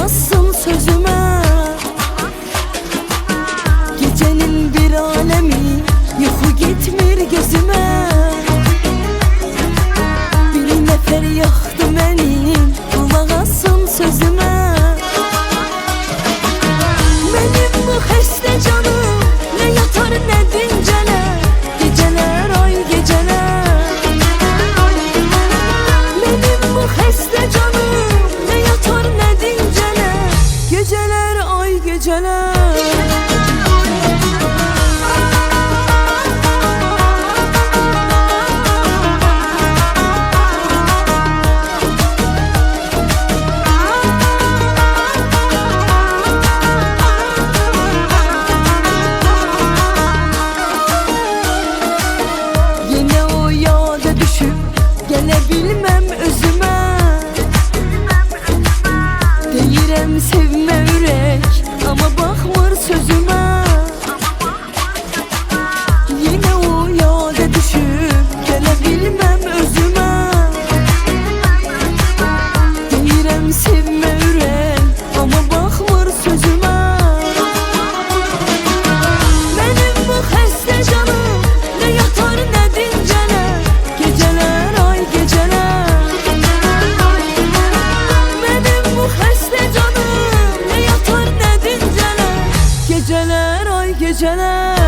assın sözüme. Gecenin bir alemi yuxu gitmir gözüme. Bir nefer yaxdı mənim, qulaq assın sözüme. Mənim bu xəstə canım nə yatar nə dincələr, gecələr ay gecələr. Mənim bu xəstə canım nə yatar nə dincələr, gecələr ay gecələr. Gələ bilməm özümə, deyirəm sevmə ürək, amma baxmır sözümə. Yenə o yada düşüb, gələ bilməm özümə, deyirəm sevmə ürək, amma baxmır sözümə. Mənim bu xəstə canım nə yatar nə dincələr, gecələr ay gecələr. Mənim bu xəstə canım nə yatar nə dincələr, gecələr ay gecələr.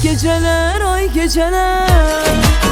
Geceler ay geceler.